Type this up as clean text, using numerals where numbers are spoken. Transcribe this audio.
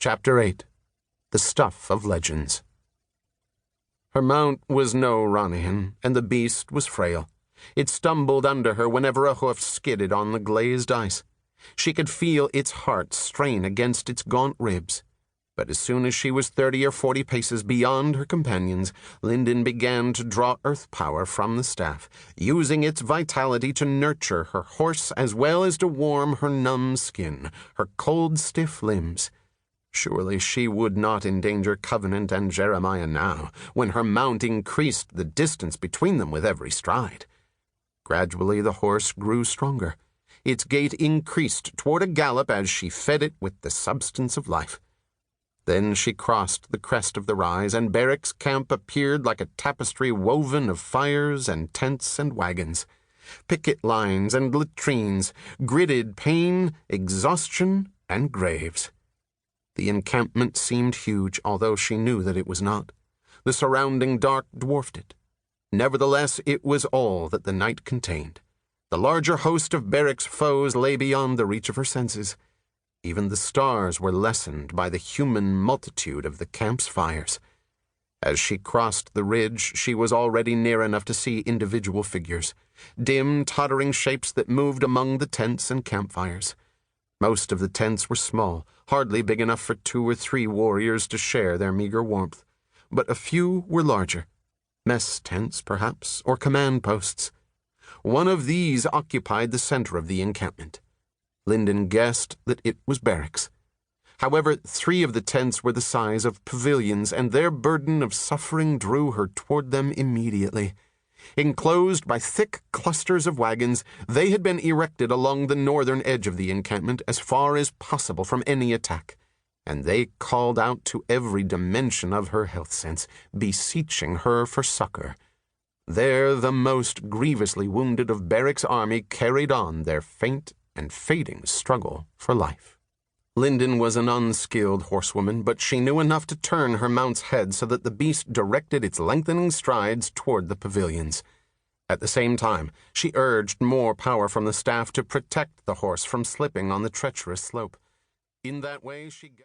Chapter 8. The Stuff of Legends. Her mount was no Ronihan, and the beast was frail. It stumbled under her whenever a hoof skidded on the glazed ice. She could feel its heart strain against its gaunt ribs. But as soon as she was 30 or 40 paces beyond her companions, Linden began to draw earth power from the staff, using its vitality to nurture her horse as well as to warm her numb skin, her cold, stiff limbs. Surely she would not endanger Covenant and Jeremiah now, when her mount increased the distance between them with every stride. Gradually the horse grew stronger. Its gait increased toward a gallop as she fed it with the substance of life. Then she crossed the crest of the rise, and Barrick's camp appeared like a tapestry woven of fires and tents and wagons. Picket lines and latrines, gridded pain, exhaustion, and graves. The encampment seemed huge, although she knew that it was not. The surrounding dark dwarfed it. Nevertheless, it was all that the night contained. The larger host of Barrick's foes lay beyond the reach of her senses. Even the stars were lessened by the human multitude of the camp's fires. As she crossed the ridge, she was already near enough to see individual figures, dim, tottering shapes that moved among the tents and campfires. Most of the tents were small, hardly big enough for 2 or 3 warriors to share their meager warmth, but a few were larger. Mess tents, perhaps, or command posts. One of these occupied the center of the encampment. Linden guessed that it was barracks. However, 3 of the tents were the size of pavilions, and their burden of suffering drew her toward them immediately. Enclosed by thick clusters of wagons, they had been erected along the northern edge of the encampment as far as possible from any attack, and they called out to every dimension of her health sense, beseeching her for succor. There the most grievously wounded of Barrick's army carried on their faint and fading struggle for life. Linden was an unskilled horsewoman, but she knew enough to turn her mount's head so that the beast directed its lengthening strides toward the pavilions. At the same time, she urged more power from the staff to protect the horse from slipping on the treacherous slope. In that way, she